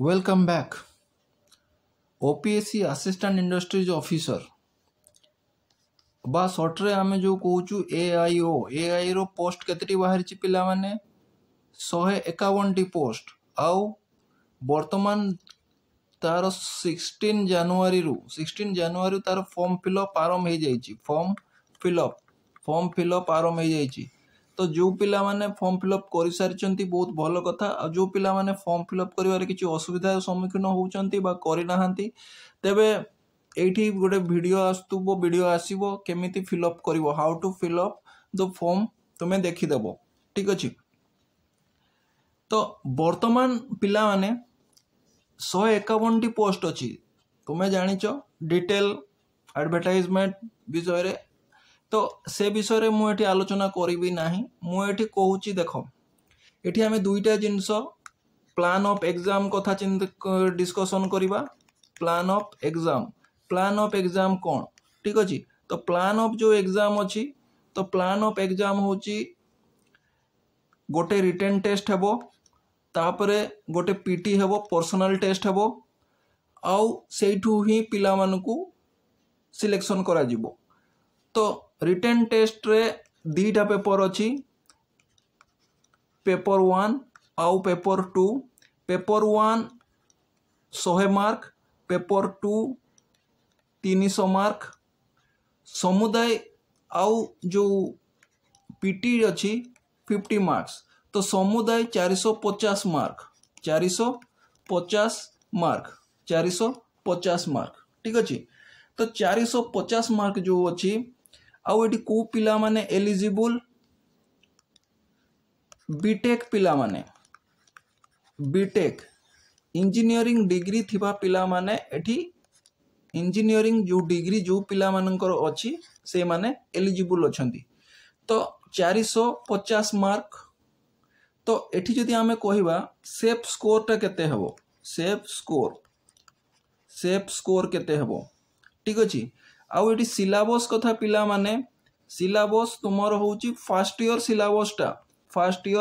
Welcome back. OPSC assistant industries officer बा सर्ट्रे आम जो कहूँ एआई रो पोस्ट केतटी बाहरी पिला माने 151 पोस्ट आउ वर्तमान तार 16 जनवरी तार फॉर्म फिलअप आरंभ हो जाइए। फॉर्म फिलअप आरंभ हो जाइए। तो जो पिला माने फॉर्म फिलअप कर सारी बहुत भल कथा। जो पिला माने फॉर्म फिलअप करिवारे किसी असुविधार सम्मुखीन होउचंती बा करि नाहांती तेबे एठी गोटे वीडियो आसुबो वीडियो आसीबो केमिति फिलअप करिवो how to fill up the form तुमे देखि देबो। ठीक अछि। तो वर्तमान पिला माने 151 पोस्ट अछि। तुमे जानिच डिटेल एडवर्टाइजमेंट विषय रे। तो से विषय रे मु एठी आलोचना करिबी नाही। मु एठी कहूची देख एठी आमे दुईटा जिंस प्लान ऑफ एग्जाम कथा डिस्कशन करिबा। प्लान ऑफ एग्जाम कौन? ठीक अछि। तो प्लान ऑफ जो एग्जाम अछि तो प्लान ऑफ एग्जाम होची गोटे रिटन टेस्ट हेबो, तापरे गोटे पीटी हेबो, पर्सनल टेस्ट हेबो, आउ सेठू ही पिला मानकू सिलेक्शन करा जिवो। तो रिटन टेस्ट रे दीटा पेपर अच्छी, पेपर 1 आउ paper 2। Paper 1 100 mark, paper 2 300 mark. समुदाय आउ जो पीटी अच्छी 50 मार्क्स। तो समुदाय 450 मार्क 450 मार्क। ठीक अच्छे। तो 450 मार्क जो अच्छी आउ एटी को पिला माने एलिजिबल बीटेक पिला माने बीटेक इंजीनियरिंग डिग्री थिबा पिला माने एटी इंजीनियरिंग जो डिग्री जो पिला मानकर अछि से माने एलिजिबल अछंती। तो 450 मार्क। तो एठी जदि आमे कहिबा सेफ स्कोर टा केते हेबो, सेफ स्कोर केते हेबो। ठीक अछि। आउ एटी सिलेबस कथा पिला माने सिलेबस तुमर होची फर्स्ट ईयर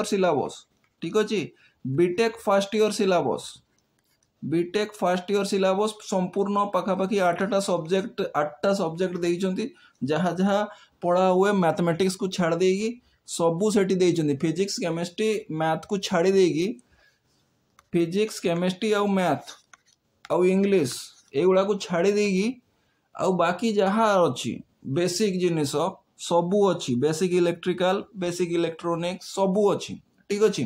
सिलेबस। ठीक अछि। बीटेक फर्स्ट ईयर सिलेबस संपूर्ण पाखापाखि 8टा सब्जेक्ट देइचंती। जहाँ जहाँ पढ़ा हुए मैथमेटिक्स को छाड़ देगी सबू सेठी देइचंती। फिजिक्स केमिस्ट्री मैथ को छाड़ी देगी फिजिक्स केमिस्ट्री आउ मैथ आउ इंग्लिश एगुड़ा को छाड़ी देगी आउ बाकी जहाँ अच्छी बेसिक जिनिस सबू अच्छी, बेसिक इलेक्ट्रिकल बेसिक इलेक्ट्रोनिक्स सबू अच्छी। ठीक अच्छी।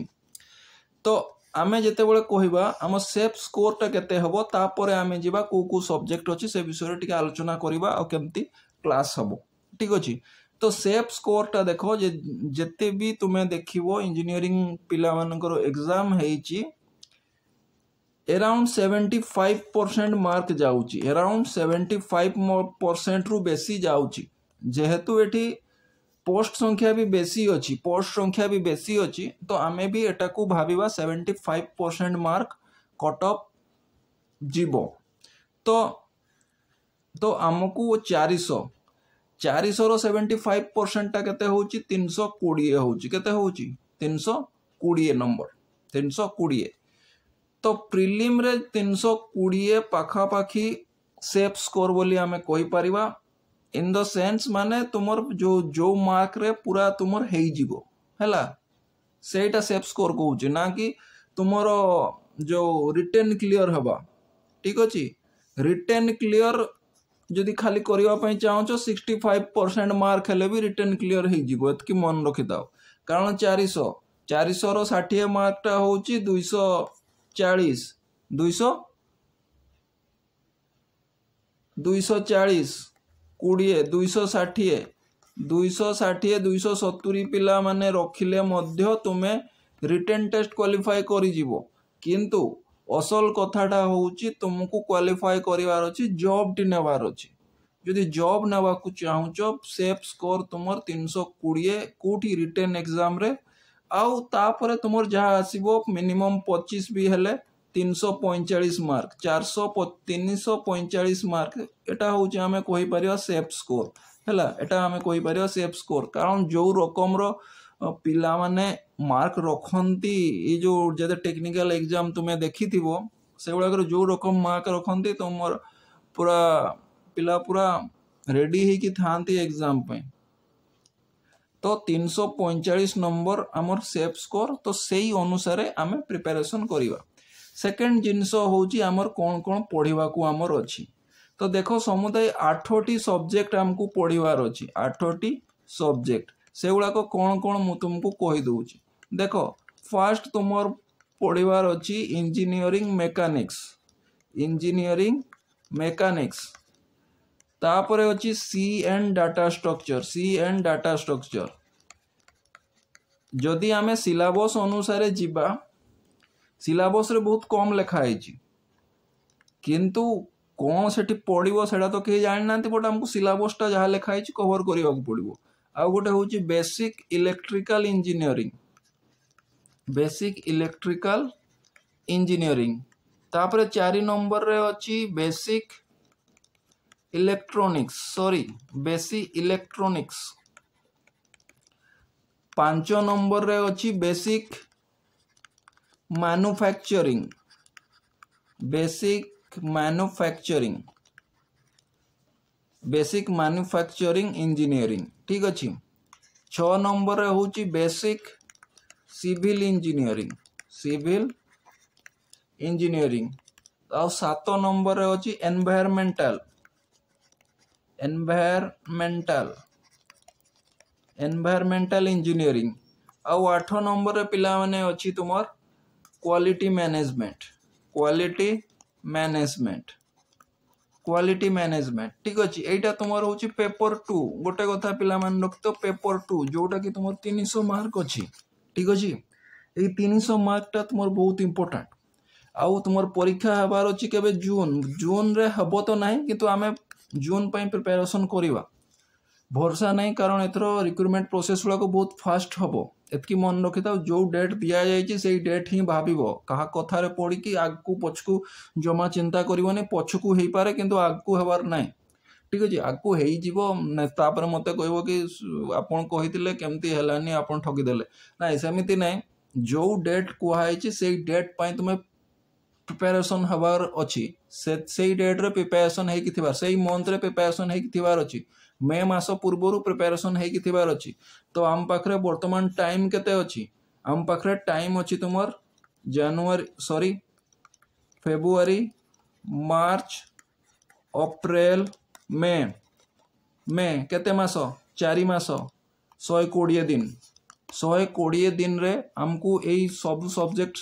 तो आमे जेते बळे कहिबा आम सेफ स्कोर टा केते हबो तापरे आमे जिबा को सब्जेक्ट अछि से विषय रे टिके आलोचना करिबा आ केमती क्लास हबो। ठीक अछि। तो सेफ स्कोर टा देखो जेते भी तुमे देखिबो इंजीनियरिंग पिला मानकर एग्जाम हेची अराउंड 75% मार्क जाउची। अराउंड 75% रु बेसी जाउची। जेहेतु एठी पोस्ट संख्या भी बेसी अच्छी तो आमे भी एटा को भाविबा 75% मार्क कट ऑफ जीवो। तो आमको 400 रो 75% टा केते होची 320 होची। केते होची 320 नंबर 320। तो प्रिलिम रे 320 पाखापाखी सेफ स्कोर बोली आमे कहि परिबा। इन द सेंस माने तुमर जो मार्क रे पूरा तुमर हेई जीवो हैला सेटा सेफ स्कोर कहूची ना कि तुमर जो रिटन क्लियर हबा। ठीक अछि। रिटन क्लियर जदि खाली करिवा पई चाहछो 65% मार्क हेले भी रिटन क्लियर हेई जीवो। एतकी मन रखि दाओ। कारण 400 रो 60 मार्क टा होची 240 20 270 पिला माने रखिले मध्य तुमे रिटन टेस्ट क्वालिफाई करि जीवो। किंतु असल कथाटा होची तुमको क्वालिफाई करिवार अछि जॉब टी नेवार अछि। यदि जॉब नेवा को चाहूचो सेफ स्कोर तुमर 320 कोठी रिटन एग्जाम रे आउ तापरे तुमर जहाँ आसीबो मिनिमम 25 भी हेले 345 मार्क 345 मार्क एटा होची आमे कहि परिया सेफ स्कोर हैला। एटा आमे कहि परिया सेफ स्कोर। कारण जो रकम रो पिला माने मार्क रखंती ये जो जदे टेक्निकल एग्जाम तुमे देखि थिबो से गुड़ाक जो रकम मार्क रखती तुम पूरा पिला पूरा रेडी होगी था एग्जाम पे। तो 345 नंबर आमर सेफ स्कोर, तो सही अनुसार आम प्रिपेरेसन करवा। सेकेंड जिनस हूँ आमर कौन कौन पढ़ा को आमर अच्छी। तो देख समुदाय 8टी सब्जेक्ट आमको पढ़वार अच्छी, 8टी सब्जेक्ट से गुड़ाक कौन कौन मु तुमको कहीदे। देख फास्ट तुम पढ़वार अच्छी इंजीनियरिंग मेकानिक्स, इंजीनियरिंग मेकानिक्स। तापर अच्छी C and data structure, C and data structure. जदि आमे सिलेबस अनुसार जीवा, सिलेबस रे बहुत कम लिखाई, किंतु कौन से पढ़ो से तो कहीं जानी ना, बट आमको सिलेबसटा जहाँ लिखाई कवर करने को पड़ो। आउ गोटे हूँ basic electrical engineering, basic electrical engineering. तापर 4 नंबर रे अच्छी basic electronics, sorry basic electronics. 5 number रे अच्छी basic manufacturing, basic manufacturing, basic manufacturing engineering. ठीक अच्छे। 6 नंबर रे हूँ basic civil engineering, civil engineering. और 7 नंबर रे अच्छी एनवायरमेंटल, एनवायरमेंटल, एनवायरमेंटल इंजीनियरिंग। आउ 8 नंबर रे पिला माने अच्छी तुमर quality management, quality management, quality management. ठीक अच्छे। एटा तुमर हूँ पेपर 2। गोटे कथा पिला मान रख तो पेपर 2 जोटा कि तुम 300 मार्क अच्छी। ठीक अच्छे। ये 300 मार्कटा तुम बहुत इंपोर्टेंट। आउ तुम परीक्षा हबार अच्छी केबे जून, जून रे हब तो ना, किंतु आमे जून पे प्रिपेरेसन करवा। भरोसा नहीं, कारण एथर रिक्रुटमेंट प्रोसेस गुड़ाक बहुत फास्ट हम। एतकी मन रखी था, जो डेट दि जाए से डेट ही भाव क्या कथार पड़ी कि आगू पछकू जमा चिंता करनी, पछकू हो पारे किंतु आगू हबार ना। ठीक अच्छे। आगू हो मत कह कि आपन कही केमती है आप ठकीदेले ना, सेमती ना। जो डेट कहुई से डेट पर तुम्हें प्रिपेरेसन हबार अच्छी, से डेट रे प्रिपेरेसन हो, से मंथ रे प्रिपेरेसन हो अच्छी, मे मास पूर्व प्रिपेरेसन हो अच्छी। तो आम पाखे बर्तमान टाइम केते अच्छी, आम पाखे टाइम अच्छी तुमर जनवरी सॉरी फेब्रुआरी मार्च अप्रैल मे, मे केते मास 4 मास 120 दिन, 120 दिन रे आमको यही सब सब्जेक्ट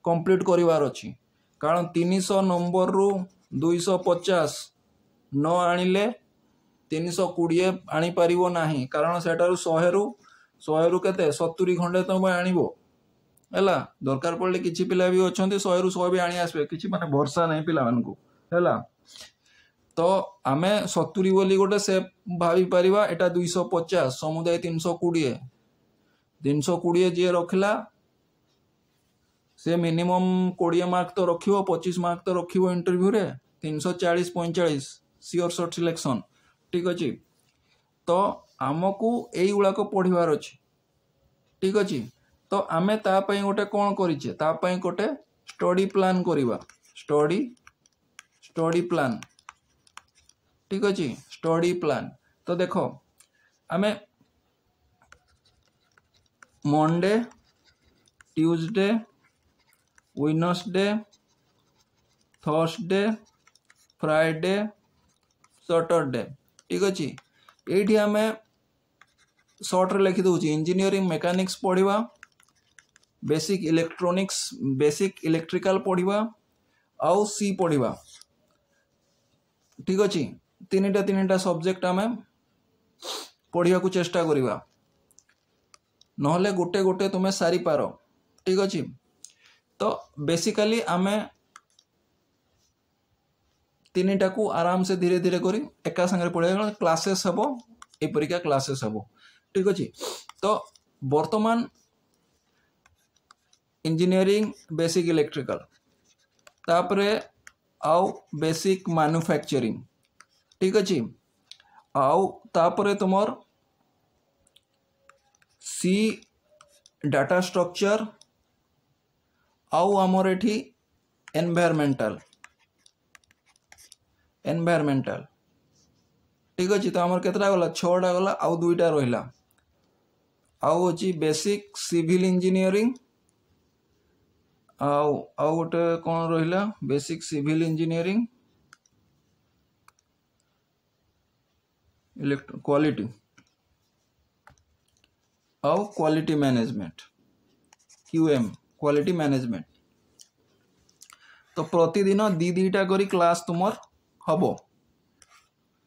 कंप्लीट करिवार अच्छी। कारण 300 नंबर रु 250 न आनिले 320 आनी पारिबो नाही, कारण सेटारु 100 रु केते 70 खंडे तुम आनिबो हैला। दरकार पड़ले किछि पिला भी अछंती 100 रु 100 भी आनी आसबे, किछि माने भरोसा नहीं पिला मानकू हैला। तो आमे 70 बोली गोटे से भावी पारिबा, एटा 250 समुदाय 320, 320 जे रखला से मिनिमम 20 मार्क तो रखिबो, 25 मार्क तो रखिबो इंटरव्यू रे, 340 45 सियोर शॉर्ट सिलेक्शन। ठीक अच्छे। तो आमको यही गुड़ाक पढ़वार अच्छी। ठीक अच्छे। तो आमे तापाई गोटे कौन करिछे, तापाई गोटे स्टडी प्लान करवा, स्टडी प्लान। ठीक अच्छे। Study plan. तो देखो आमे Monday, Tuesday, Wednesday, Thursday, Friday, Saturday. ठीक अच्छे। ये आम सर्ट रे लिखी दूसरी इंजीनियरिंग मेकानिक्स पढ़ा, बेसिक इलेक्ट्रॉनिक्स, बेसिक इलेक्ट्रिकल पढ़ा, आउ सी पढ़ा। ठीक अच्छे। तीन सब्जेक्ट आम पढ़ा को चेष्टा करवा, नहले गोटे गोटे तुम्हें सारी पार। ठीक अच्छे। तो बेसिकली आमे 3टा को आराम से धीरे धीरे करी एका संगे पढ़ा, क्लासेस हम एपरिका क्लासेस हम। ठीक अच्छे। तो वर्तमान इंजीनियरिंग बेसिक इलेक्ट्रिकल, तापरे आउ बेसिक मैन्युफैक्चरिंग। ठीक अच्छे। आउ तापरे तुमर सी डाटा स्ट्रक्चर, आउ आमर एठी एनवायरमेंटल एनवायरमेंटल ठीक अच्छे। तो आमर केतटा गला 6टा गला आउ 2टा रहिला आउ अछि बेसिक सिविल इंजीनियरिंग आउ आउ गोटे कौन रहिला बेसिक सिविल इंजीनियरिंग क्वालिटी आउ quality management QM quality management. तो प्रतिदिन दीटा करी क्लास तुमर हबो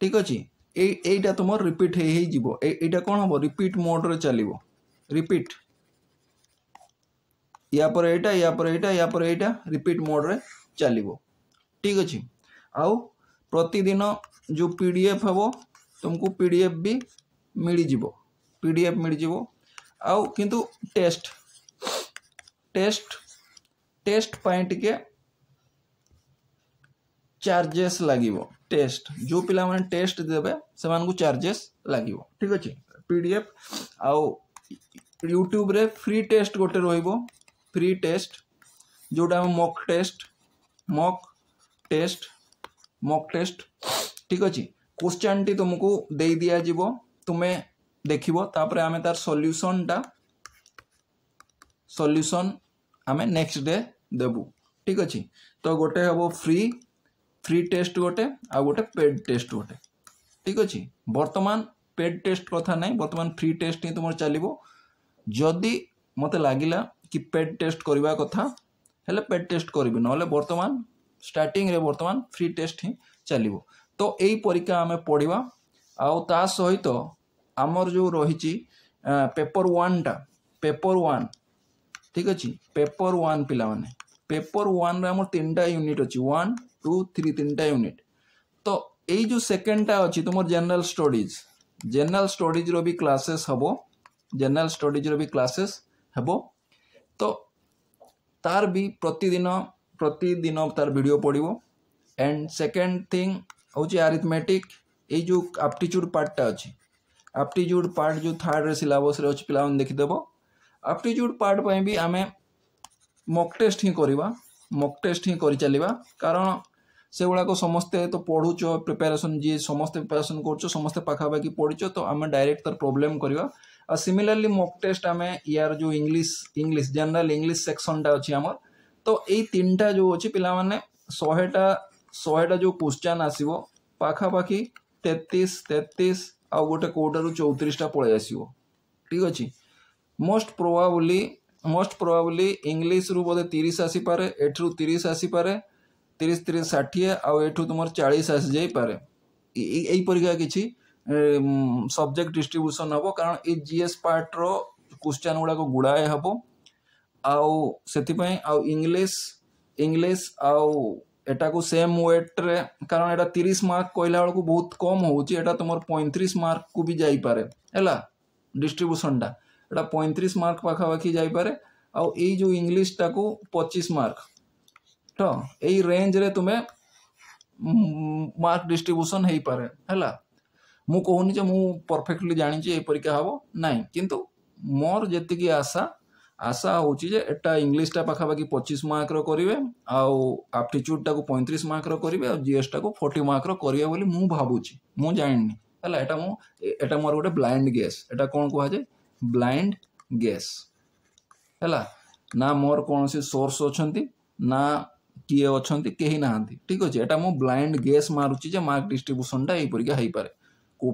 ठीक अच्छे। एटा तुमर रिपीट हे जीवो एटा कौन हम रिपीट मोड रे चलिवो रिपीट या पर एटा रिपीट मोड रे चलिवो ठीक अच्छे। आउ प्रतिदिन जो पीडीएफ हबो तुमको पीडीएफ भी मिली जीवो पीडीएफ मिली जीवो। आउ किंतु टेस्ट टेस्ट टेस्ट पाई टिके चार्जेस लागिवो टेस्ट जो पिला माने टेस्ट देबे से मान को चार्जेस लागिवो ठीक अच्छे। पीडीएफ आउ यूट्यूब रे फ्री टेस्ट गोटे रहिबो फ्री टेस्ट जोटा मॉक टेस्ट ठीक अच्छे। क्वेश्चन टी तुमको दे दिया जीवो तुम्हें देखिबो तापरे आमे तार सॉल्यूशन आमे नेक्स्ट डे देबू ठीक अच्छे। तो गोटे हबो फ्री टेस्ट गोटे आ गोटे पेड टेस्ट गोटे ठीक अच्छे। वर्तमान पेड टेस्ट कथा नहीं वर्तमान फ्री टेस्ट ही तुम चलो। जदि मते लागिला कि पेड टेस्ट करवा कथा हेले पेड टेस्ट करिवे नले वर्तमान स्टार्टिंग रे वर्तमान फ्री टेस्ट ही चलिवो। तो यही परीक्षा आमे पढ़िबा आउ ता सहित आमर जो रही पेपर 1 ठीक अच्छे। पेपर 1 पिला माने पेपर 1 रे आमर 3टा यूनिट अच्छी 1 2 3 3टा यूनिट। तो यही जो सेकेंडटा अच्छी तुम जनरल स्टडीज रो भी क्लासेस हबो तो तार भी प्रतिदिन तार वीडियो पड़िबो। एंड सेकेंड थिंग होची अरिथमेटिक ये जो एप्टीट्यूड पार्टटा अच्छी एप्टीट्यूड पार्ट जो थर्ड रे सिलेबस रे अच्छी पिला देखिदेव। एप्टीट्यूड पार्ट पे भी आमे मॉक टेस्ट ही करी चलिबा कारण से गुड़ा को समस्ते तो पढ़ुच प्रिपेरेसन जी समस्ते प्रिपेरेसन कर समस्ते पाखापाखि पढ़ुच तो आम डायरेक्ट तार प्रॉब्लम करवा। आ सिमिलरली मॉक टेस्ट आम यार जो इंग्लिश जनरल इंग्लिश सेक्शनटा अच्छी आमर तो यही 3टा जो अच्छी पिला माने 100टा जो क्वेश्चन आसीबो पाखापाखि 33 आ गोटे कोटारू 34टा पळे आसीबो ठीक अच्छे। मोस्ट प्रोबाबली इंग्लिश रु बोधे 30 आसी पारे एठरू 30 आसी पारे 30 30 60 आउ एठू तुम 40 आसी जाई पारे। यही परीक्षा किसी सब्जेक्ट डिस्ट्रीब्यूशन हम कारण ये जीएस पार्ट रो क्वेश्चन गुड़ा गुड़ाए हम आउ से आउ इंग्लिश आउ एटा को सेम वेट रे कारण एटा 30 मार्क कहला बेलू बहुत कम होची एटा तुम 35 मार्क को भी जाई पारे हैला डिस्ट्रीब्यूशन टा एटा 35 मार्क पाखापाखि जाई पारे आउ ए जो इंग्लिश टा को 25 मार्क तो यही रेंज रे तुम्हें मार्क डिस्ट्रीब्यूशन हो पारे हैला। मु कहूनी जे मु परफेक्टली जानी जे परीक्षा हम ना किंतु मोर जेतिकी आशा होची जे एटा इंग्लिश टा पाखापाखि 25 मार्क रो करिवे आउ एप्टीट्यूड टा को 35 मार्क रो करिवे आउ जीएस टा को 40 मार्क रो करिवे बोली मु भाबुची मु जानिनी हैला। एटा मोर गोटे ब्लाइंड गेस एटा कोन कहवा जे ब्लाइंड गेस हैला ना मोर कौन सी सोर्स अछंती ना किए अछंती केही नाहंती ठीक अछि। एटा मु ब्लाइंड गेस मारुची जे मार्क डिस्ट्रीब्यूशन टा एई परीक्षा हेई पारे को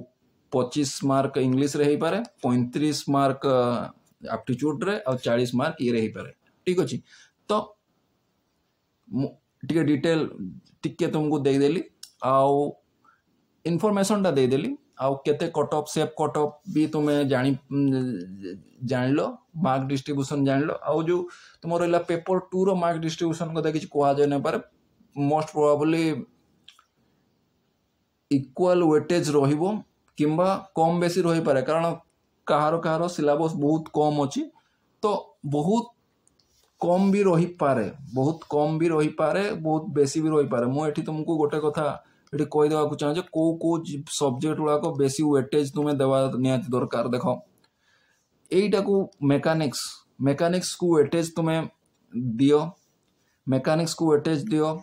25 मार्क इंग्लिश रे हेई पारे 35 मार्क एप्टीट्यूड रे और 40 मार्क ये रे हेई पारे ठीक अछि। तो टिके डिटेल टिके तुमको दे देली आउ इन्फॉर्मेशन टा दे देली आउ केते cut off safe cut off भी तुम्हें जान लो मार्क डिस्ट्रीब्यूशन जान लो आउ जो तुम रहा पेपर 2 रो मार्क डिस्ट्रीब्यूशन कथा किसी कह जाए ना पारे मोस्ट प्रोबेबली इक्वल वेटेज रहिबो किंबा कम बेसी रही पारे कारण कहार सिलेबस बहुत कम अच्छी तो बहुत कम भी रही पारे बहुत बेसी भी रही पारे। मुझे तुमको गोटे कथा ये कहीदेवा चाहे कौ सब्जेक्ट गुड़ाक बेसी वेटेज तुम्हें देवा निहाती दरकार देख यहीटा को मेकानिक्स को वेटेज तुम्हें दियो मेकानिक्स को वेटेज दियो,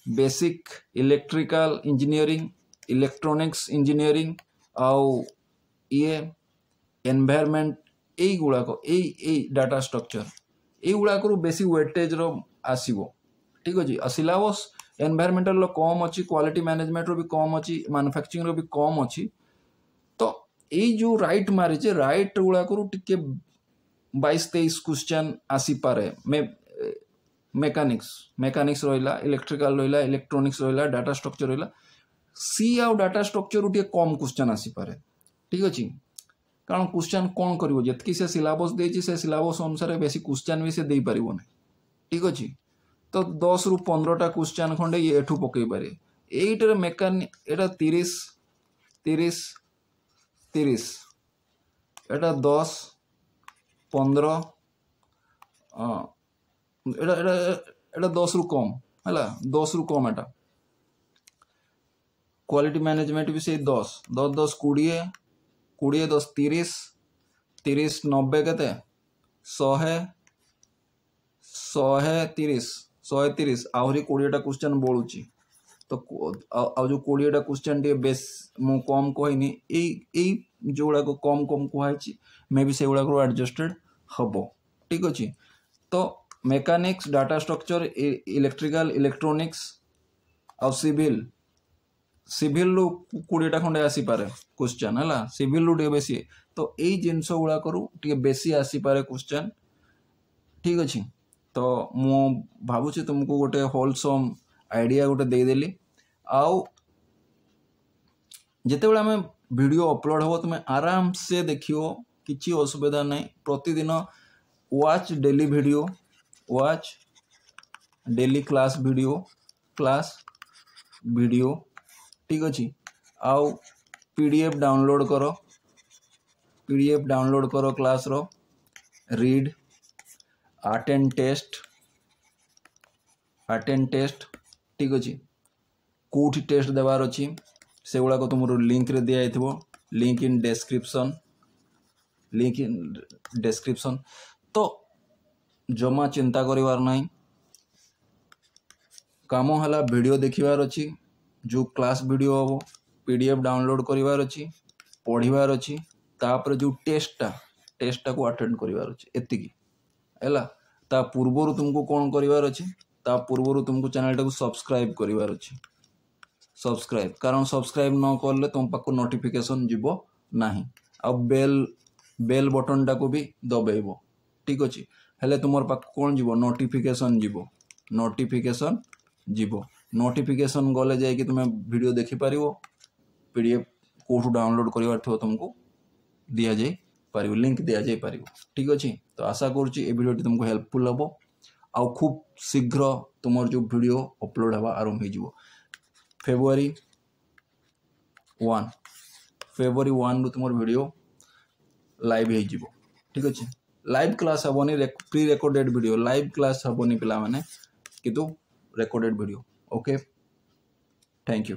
basic electrical engineering, electronics engineering आउ ये एनवायरनमेंट एई गुड़ाक ए डाटा स्ट्रक्चर एई गुड़ाक बेसी वेटेज रो आसीबो। ठीक अच्छे। आ सिलेबस एनवायरमेंटल रो कम अच्छी, क्वालिटी मैनेजमेंट रो भी कम अच्छी, मैन्युफैक्चरिंग रो भी कम अच्छी। तो यही जो राइट मारिचे राइट गुड़ाक टिके 22-23 क्वेश्चन आसी पारे। मेकानिक्स रहिला, इलेक्ट्रिकल रहिला, इलेक्ट्रोनिक्स रहिला, डाटा स्ट्रक्चर रहिला, सी आउ डाटा स्ट्रक्चर टिके कम क्वेश्चन आसी पारे। ठीक अच्छे। कारण क्वेश्चन कौन करिवो जतकी से सिलेबस देछि से सिलेबस अनुसार बेसी क्वेश्चन भी से देई परिवो नै। ठीक अच्छे। तो 10 रु 15टा क्वेश्चन खंडे ये एठू पकई पारे। एइटर मेकानिक एटा 30 एटा 10 15 एटा 10 रु कम हैला, 10 रु कम एटा। क्वालिटी मैनेजमेंट भी से 10 10 10 20 20 10 30 30 90 केते 100 130 आहरी 20टा क्वेश्चन बोलुची। तो आ जो 20टा क्वेश्चन टे बेस मु कम कहनी एई जोड़ा को कम कहछि मे भी से गुड़ा को एडजस्टेड हबो। ठीक अछि। तो mechanics, data structure, electrical, electronics आ सिविल रू 20टा खंडे आसी पारे क्वेश्चन हैला। सिविल रू टे बेसी तो एई जिंस गुड़ा करू टे बेसी आसी पारे क्वेश्चन। ठीक अछि। तो मु भाबुछि तुमको गोटे होलसम आइडिया गोटे दे देली। आउ जेते बेला में वीडियो अपलोड हो तुम आराम से देखियो, किछि असुविधा नहीं। प्रतिदिन watch daily video, watch daily class video. ठीक अछि। आउ पीडीएफ डाउनलोड करो क्लास रो, रीड, अटेंड टेस्ट। ठीक अच्छे। कोठी टेस्ट देवार अच्छी से गुड़ा को तुम लिंक रे दिया थो, लिंक इन डेस्क्रिप्शन। तो जमा चिंता करिवार नहीं, काम हला वीडियो देखिवार अच्छी, जो क्लास वीडियो हम पीडीएफ डाउनलोड करिवार अच्छी, पढ़िवार अच्छी, तापर जो टेस्टा को अटेंड करिवार अच्छी एतिकी हैला। ता पूर्वरु तुमको कौन करिवार अच्छी, ता पूर्वरु तुमको चैनल टाको सब्सक्राइब करिवार अच्छी। सब्सक्राइब कारण सब्सक्राइब न करले तुम पाको नोटिफिकेशन जीवो नाही। आ बेल बटन टाको भी दबेइबो। ठीक अछि। हेले तुमर पाक कौन जीवो, नोटिफिकेशन नोटिफिकेशन गले जाय कि तुम वीडियो देखि पारिबो। पीडीएफ कोठु डाउनलोड करिवार थो तुमको दिया जाय पारिबो, लिंक दिया जाय पारिबो। ठीक अछि। तो आशा करूची ए वीडियो तुमको हेल्पफुल हबो। आउ खूब शीघ्र तुमर जो वीडियो अपलोड हवा आरंभ हो फेब्रुआरी 1 रु तुमर वीडियो लाइव हो जिवो। ठीक अच्छे। लाइव क्लास हबनी, pre recorded video, live class हबनी पिला माने किंतु recorded video. Okay, thank you.